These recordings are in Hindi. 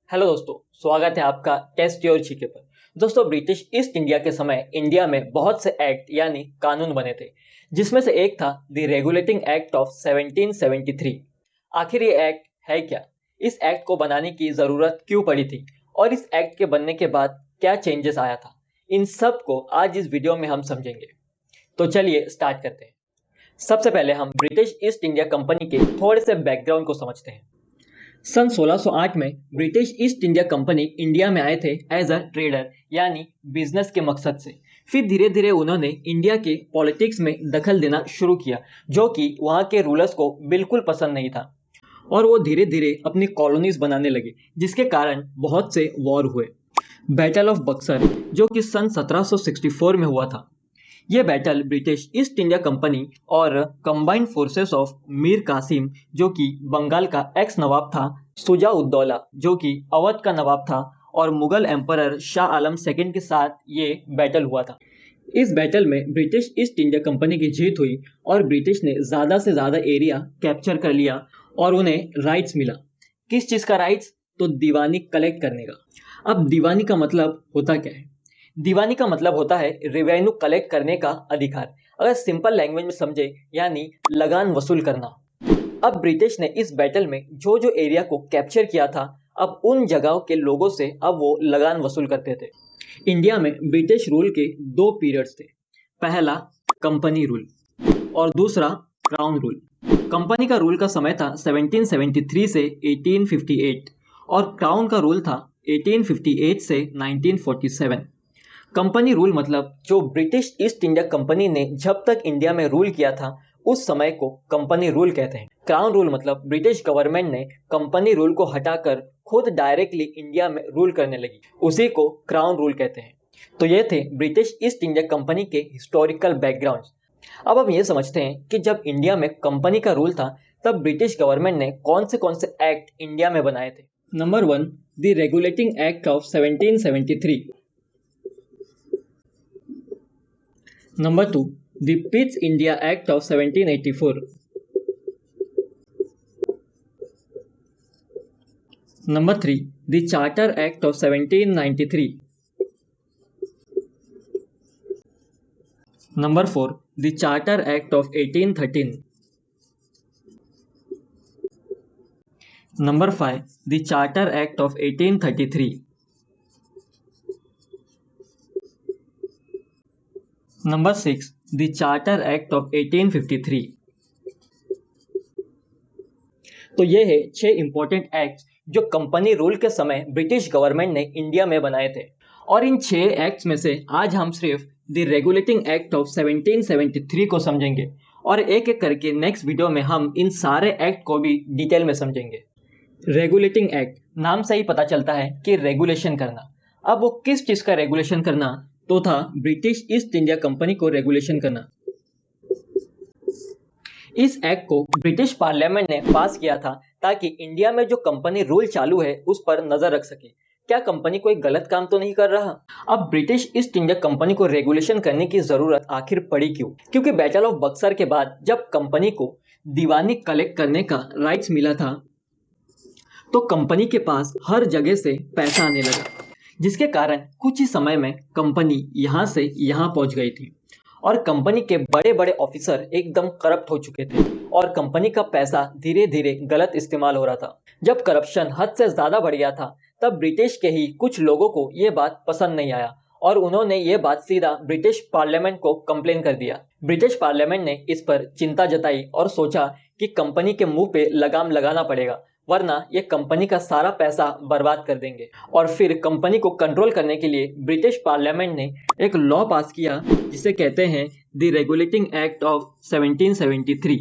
हेलो दोस्तों, स्वागत है आपका टेस्ट योर जीके पर। दोस्तों, ब्रिटिश ईस्ट इंडिया के समय इंडिया में बहुत से एक्ट यानी कानून बने थे, जिसमें से एक था द रेगुलेटिंग एक्ट ऑफ 1773। आखिर ये एक्ट है क्या? इस एक्ट को बनाने की जरूरत क्यों पड़ी थी और इस एक्ट के बनने के बाद क्या चेंजेस आया था, इन सब को आज इस वीडियो में हम समझेंगे। तो चलिए स्टार्ट करते हैं। सबसे पहले हम ब्रिटिश ईस्ट इंडिया कंपनी के थोड़े से बैकग्राउंड को समझते हैं। सन 1608 में British East India company India में आए थे एज अ ट्रेडर यानी बिजनेस के मकसद से। फिर धीरे धीरे उन्होंने इंडिया के पॉलिटिक्स में दखल देना शुरू किया, जो कि वहाँ के रूलर्स को बिल्कुल पसंद नहीं था, और वो धीरे धीरे अपनी कॉलोनीज बनाने लगे, जिसके कारण बहुत से वॉर हुए। बैटल ऑफ बक्सर, जो कि सन 1764 में हुआ था, ये battle British East India Company और combined forces of Mir Kasim, जो कि बंगाल का एक्स नवाब था, शुजा उद्दौला, जो कि अवध का नवाब था, और मुगल एम्परर शाह आलम सेकंड के साथ ये बैटल हुआ था। इस बैटल में ब्रिटिश ईस्ट इंडिया कंपनी की जीत हुई और ब्रिटिश ने ज़्यादा से ज़्यादा एरिया कैप्चर कर लिया और उन्हें राइट्स मिला। किस चीज़ का राइट्स? तो दीवानी कलेक्ट करने का। अब दीवानी का मतलब होता क्या है? दीवानी का मतलब होता है रेवेन्यू कलेक्ट करने का अधिकार। अगर सिंपल लैंग्वेज में समझे, यानी लगान वसूल करना। अब ब्रिटिश ने इस बैटल में जो जो एरिया को कैप्चर किया था, अब उन जगहों के लोगों से अब वो लगान वसूल करते थे। इंडिया में ब्रिटिश रूल के दो पीरियड्स थे। पहला कंपनी रूल और दूसरा क्राउन रूल। कंपनी का रूल का समय था 1773 से 1858 और क्राउन का रूल था 1858 से 1947। कंपनी रूल मतलब जो ब्रिटिश ईस्ट इंडिया कंपनी ने जब तक इंडिया में रूल किया था, उस समय को कंपनी रूल कहते हैं। क्राउन रूल मतलब ब्रिटिश गवर्नमेंट ने कंपनी रूल को हटाकर खुद डायरेक्टली इंडिया में रूल करने लगी, उसी को क्राउन रूल कहते हैं। तो ये थे ब्रिटिश ईस्ट इंडिया कंपनी के हिस्टोरिकल बैकग्राउंड। अब हम ये समझते हैं कि जब इंडिया में कंपनी का रूल था, तब ब्रिटिश गवर्नमेंट ने कौन से एक्ट इंडिया में बनाए थे। Number 1, the regulating act of 1773। Number 2, the Pitt's India Act of 1784. Number 3, the Charter Act of 1793. Number 4, the Charter Act of 1813. Number 5, the Charter Act of 1833. Number 6, the Charter Act of 1853. तो ये है 6 इंपॉर्टेंट एक्ट्स जो कंपनी रूल के समय ब्रिटिश गवर्नमेंट ने इंडिया में बनाए थे। और इन 6 एक्ट्स में से आज हम सिर्फ द रेगुलेटिंग एक्ट ऑफ 1773 को समझेंगे, और एक एक करके नेक्स्ट वीडियो में हम इन सारे एक्ट को भी डिटेल में समझेंगे। रेगुलेटिंग एक्ट, नाम से ही पता चलता है कि रेगुलेशन करना। अब वो किस चीज़ का रेगुलेशन करना? तो था ब्रिटिश ईस्ट इंडिया कंपनी को रेगुलेशन करना। इस एक्ट को ब्रिटिश पार्लियामेंट ने पास किया था ताकि इंडिया में जो कंपनी रूल चालू है उस पर नजर रख सके, क्या कंपनी कोई गलत काम तो नहीं कर रहा। अब ब्रिटिश ईस्ट इंडिया कंपनी को रेगुलेशन करने की जरूरत आखिर पड़ी क्यों? क्योंकि बैटल ऑफ बक्सर के बाद जब कंपनी को दीवानी कलेक्ट करने का राइट्स मिला था, तो कंपनी के पास हर जगह से पैसा आने लगा, जिसके कारण कुछ ही समय में कंपनी यहाँ से यहाँ पहुँच गई थी और कंपनी के बड़े बड़े ऑफिसर एकदम करप्ट हो चुके थे और कंपनी का पैसा धीरे धीरे गलत इस्तेमाल हो रहा था। जब करप्शन हद से ज़्यादा बढ़ गया था, तब ब्रिटिश के ही कुछ लोगों को ये बात पसंद नहीं आया और उन्होंने ये बात सीधा ब्रिटिश पार्लियामेंट को कंप्लेन कर दिया। ब्रिटिश पार्लियामेंट ने इस पर चिंता जताई और सोचा कि कंपनी के मुंह पे लगाम लगाना पड़ेगा, वरना ये कंपनी का सारा पैसा बर्बाद कर देंगे। और फिर कंपनी को कंट्रोल करने के लिए ब्रिटिश पार्लियामेंट ने एक लॉ पास किया, जिसे कहते हैं द रेगुलेटिंग एक्ट ऑफ 1773।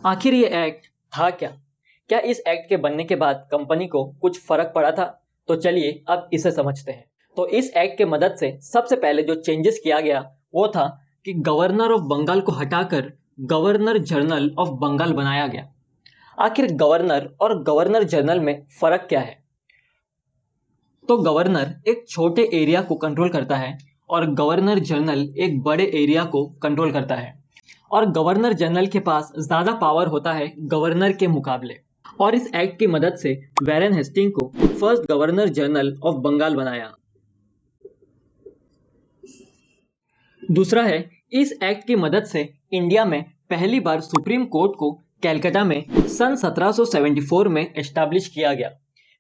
आखिर ये एक्ट था क्या? क्या इस एक्ट के बनने के बाद कंपनी को कुछ फर्क पड़ा था? तो चलिए अब इसे समझते हैं। तो इस एक्ट के मदद से सबसे पहले जो चेंजेस किया गया वो था कि गवर्नर ऑफ बंगाल को हटाकर गवर्नर जनरल ऑफ बंगाल बनाया गया। आखिर गवर्नर और गवर्नर जनरल में फर्क क्या है? तो गवर्नर एक छोटे एरिया को कंट्रोल करता है और गवर्नर जनरल एक बड़े एरिया को कंट्रोल करता है। और गवर्नर जनरल के पास ज़्यादा पावर होता है गवर्नर के मुकाबले। और इस एक्ट की मदद से वैरन हेस्टिंग को first governor general of Bengal बनाया। दूसरा है, इस एक्ट की मदद से इंडिया में पहली बार सुप्रीम कोर्ट को कैलकाटा में सन 1774 में एस्टैब्लिश किया गया।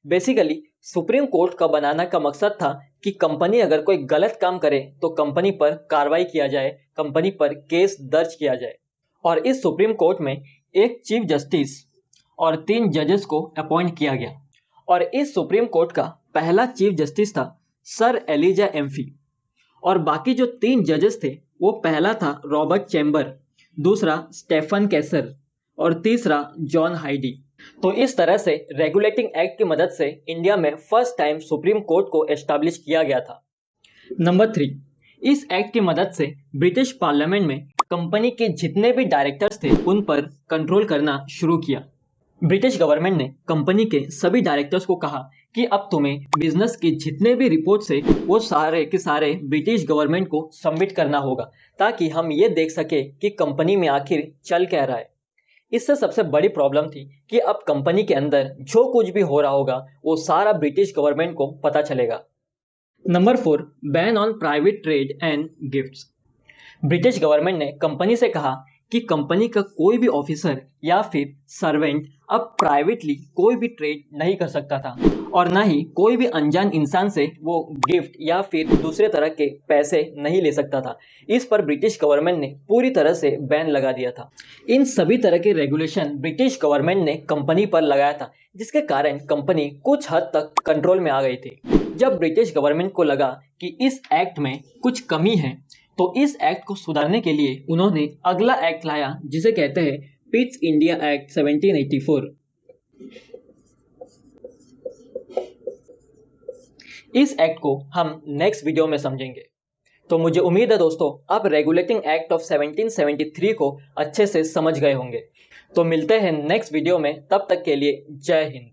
बेसिकली सुप्रीम कोर्ट का बनाना का मकसद था कि कंपनी अगर कोई गलत काम करे तो कंपनी पर कार्रवाई किया जाए, कंपनी पर केस दर्ज किया जाए। और इस सुप्रीम कोर्ट में एक चीफ जस्टिस और 3 जजेस को अपॉइंट किया गया। और इस सुप्रीम कोर्ट का पहला चीफ जस्टिस था सर एलिजा एम्फी। और बाकी जो 3 जजेस थे, वो पहला था रॉबर्ट चैम्बर, दूसरा स्टेफन कैसर और तीसरा जॉन हाइडी। तो इस तरह से रेगुलेटिंग एक्ट की मदद से इंडिया में फर्स्ट टाइम सुप्रीम कोर्ट को एस्टैब्लिश किया गया था। नंबर 3, इस एक्ट की मदद से ब्रिटिश पार्लियामेंट में कंपनी के जितने भी डायरेक्टर्स थे उन पर कंट्रोल करना शुरू किया। ब्रिटिश गवर्नमेंट ने कंपनी के सभी डायरेक्टर्स को कहा कि अब तुम्हें बिजनेस के जितने भी रिपोर्ट्स है वो सारे के सारे ब्रिटिश गवर्नमेंट को सबमिट करना होगा, ताकि हम ये देख सके कि कंपनी में आखिर चल क्या रहा है। इससे सबसे बड़ी प्रॉब्लम थी कि अब कंपनी के अंदर जो कुछ भी हो रहा होगा वो सारा ब्रिटिश गवर्नमेंट को पता चलेगा। Number 4, ban on private trade and gifts. British government ने कंपनी से कहा कि कंपनी का कोई भी ऑफिसर या फिर सर्वेंट अब प्राइवेटली कोई भी ट्रेड नहीं कर सकता था, और ना ही कोई भी अनजान इंसान से वो गिफ्ट या फिर दूसरे तरह के पैसे नहीं ले सकता था। इस पर ब्रिटिश गवर्नमेंट ने पूरी तरह से बैन लगा दिया था। इन सभी तरह के रेगुलेशन ब्रिटिश गवर्नमेंट ने कंपनी पर लगाया था, जिसके कारण कंपनी कुछ हद तक कंट्रोल में आ गई थी। जब ब्रिटिश गवर्नमेंट को लगा कि इस एक्ट में कुछ कमी है, तो इस एक्ट को सुधारने के लिए उन्होंने अगला एक्ट लाया, जिसे कहते हैं पिट्स इंडिया एक्ट 1784। इस एक्ट को हम नेक्स्ट वीडियो में समझेंगे। तो मुझे उम्मीद है दोस्तों आप रेगुलेटिंग एक्ट ऑफ 1773 को अच्छे से समझ गए होंगे। तो मिलते हैं नेक्स्ट वीडियो में, तब तक के लिए जय हिंद।